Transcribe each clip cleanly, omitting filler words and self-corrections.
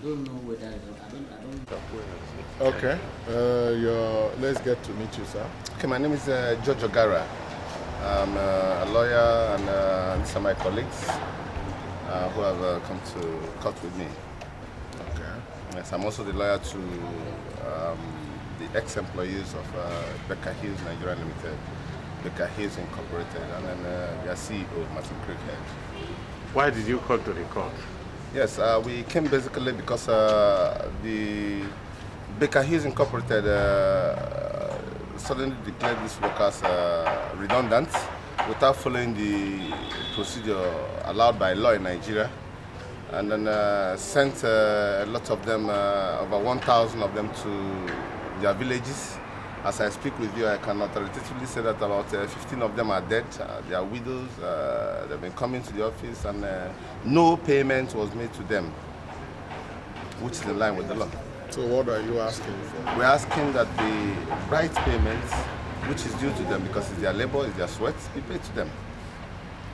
don't know whether I don't. Okay. Let's get to meet you, sir. Okay, my name is George Ogara. I'm a lawyer, and these are my colleagues who have come to court with me. Okay. Yes, I'm also the lawyer to the ex-employees of Hughes Nigerian Limited, Hughes Incorporated, and then their CEO, Martin CraigHead. Why did you come to the court? Yes, we came basically because the Hughes Incorporated suddenly declared these workers redundant without following the procedure allowed by law in Nigeria, and then sent a lot of them, over 1,000 of them, to their villages. As I speak with you, I can authoritatively say that about 15 of them are dead. They are widows. They've been coming to the office, and no payment was made to them, which is in line with the law. So what are you asking for? We're asking that the right payments, which is due to them because it's their labor, it's their sweat, be paid to them.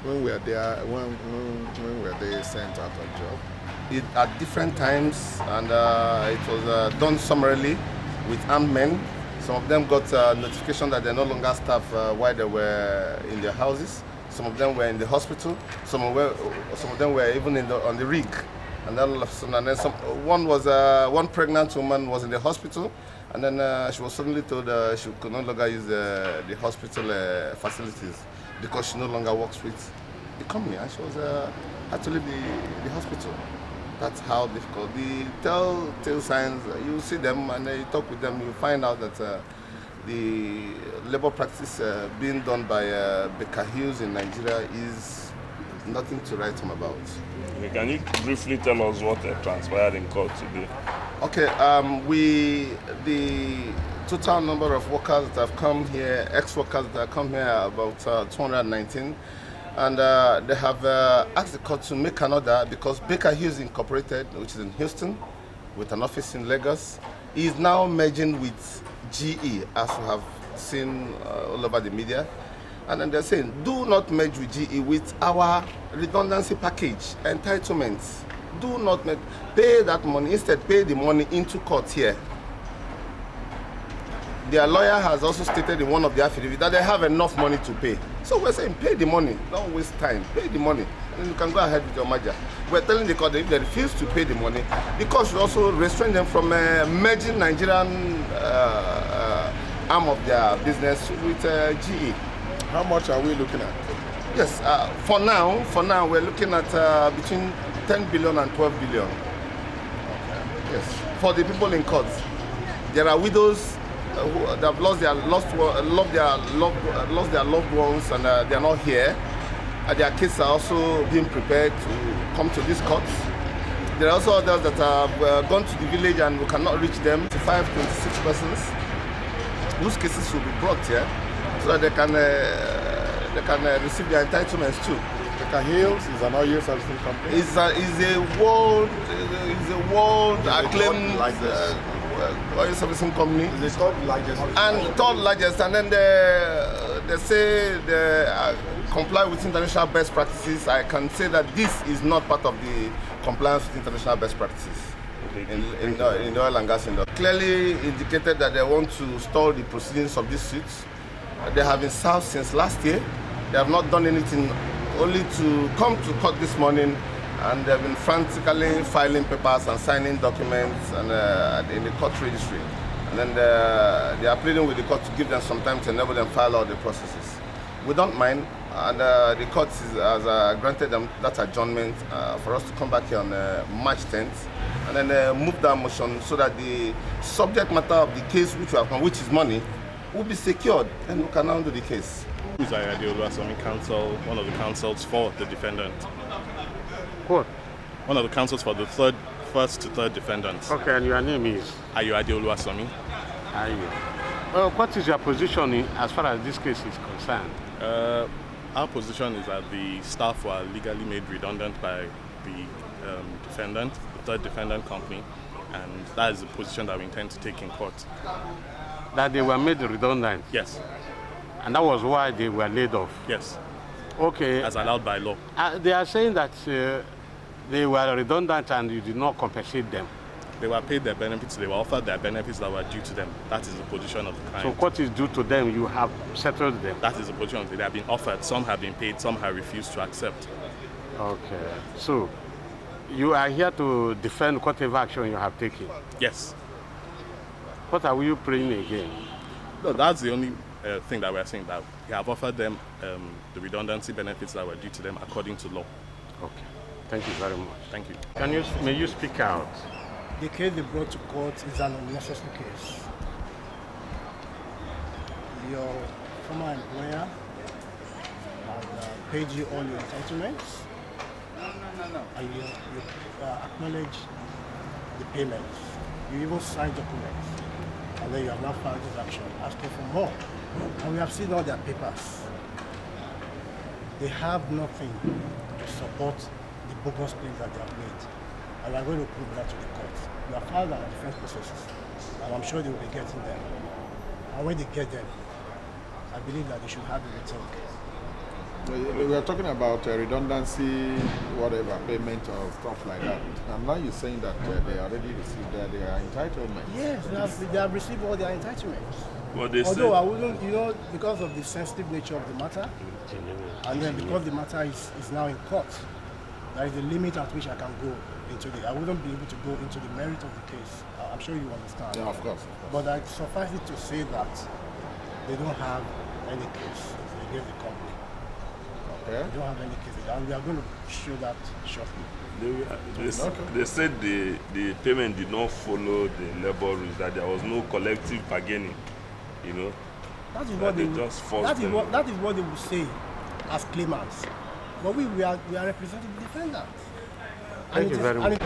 When were they sent out of job? At different times, and it was done summarily with armed men. Some of them got notification that they're no longer staff while they were in their houses. Some of them were in the hospital. Some of them were even on the rig. And then all of a sudden, one pregnant woman was in the hospital, and then she was suddenly told she could no longer use the hospital facilities because she no longer works with the company, and she was had to leave the hospital. That's how difficult. The telltale signs, you see them and you talk with them, you find out that the labor practice being done by Hughes in Nigeria is nothing to write home about. Can you briefly tell us what transpired in court today? Okay, the total number of workers that have come here, ex-workers that have come here, are about 219. And they have asked the court to make an order because Hughes Incorporated, which is in Houston, with an office in Lagos, is now merging with GE, as we have seen all over the media. And then they're saying, do not merge with GE with our redundancy package, entitlements. Do not pay that money, instead pay the money into court here. Their lawyer has also stated in one of their affidavits that they have enough money to pay. So we're saying, pay the money, don't waste time, pay the money, and then you can go ahead with your merger. We're telling the court that if they refuse to pay the money, the court should also restrain them from merging Nigerian arm of their business with GE. How much are we looking at? Yes, for now, we're looking at between 10 billion and 12 billion. Okay. Yes, for the people in court. There are widows who have lost their loved ones, and they are not here. Their kids are also being prepared to come to this court. There are also others that have gone to the village and we cannot reach them. 26 persons whose cases will be brought here so that they can receive their entitlements too. Hughes is an oil servicing company. Is a world acclaimed oil servicing company. It's the third largest. And third largest, and then they say they comply with international best practices. I can say that this is not part of the compliance with international best practices in the oil and gas industry. Clearly indicated that they want to stall the proceedings of these suits. They have been served since last year. They have not done anything, only to come to court this morning, and they've been frantically filing papers and signing documents and in the court registry. And then they are pleading with the court to give them some time to enable them file all the processes. We don't mind, and the court has granted them that adjournment for us to come back here on March 10th, and then move that motion so that the subject matter of the case which we have come, which is money, will be secured, and we can now do the case. Who's counsel, one of the counsels for the defendant? What? One of the counsels for the first to third defendants. Okay, and your name is? Ayuade Oluwasomi. Well, what is your position as far as this case is concerned? Our position is that the staff were legally made redundant by the defendant, the third defendant company, and that is the position that we intend to take in court. That they were made redundant? Yes. And that was why they were laid off? Yes. Okay. As allowed by law. They are saying that they were redundant and you did not compensate them. They were paid their benefits, they were offered their benefits that were due to them. That is the position of the client. So what is due to them, you have settled them? That is the position. They have been offered, some have been paid, some have refused to accept. Okay. So you are here to defend whatever action you have taken? Yes. What are you praying again? No, that's the only thing that we're saying, that we have offered them the redundancy benefits that were due to them according to law. Okay. Thank you very much. Thank you. May you speak out? The case they brought to court is an unnecessary case. Your former employer had paid you all your entitlements. No. And you acknowledge the payments. You even signed documents. And then you have now filed this action asking for more. And we have seen all their papers. They have nothing to support the bogus claims that they have made. And we are going to prove that to the court. We have filed our defense processes, and I'm sure they will be getting them. And when they get them, I believe that they should have everything. We are talking about redundancy, whatever, payment or stuff like that. And now you're saying that they already received their entitlement. Yes, they have received all their entitlements. Well, they Although said, I wouldn't, because of the sensitive nature of the matter, and then because the matter is now in court, there is a limit at which I can go into I wouldn't be able to go into the merit of the case. I'm sure you understand. Yeah, of course. But I suffice it to say that they don't have any case against the company. Okay. They don't have any case, and we are going to show that shortly. they said the payment did not follow the labor rules, that there was no collective bargaining, you know. That is what they just forced them. that is what they will say as claimants. But we are representing the defendants. Thank you very much. And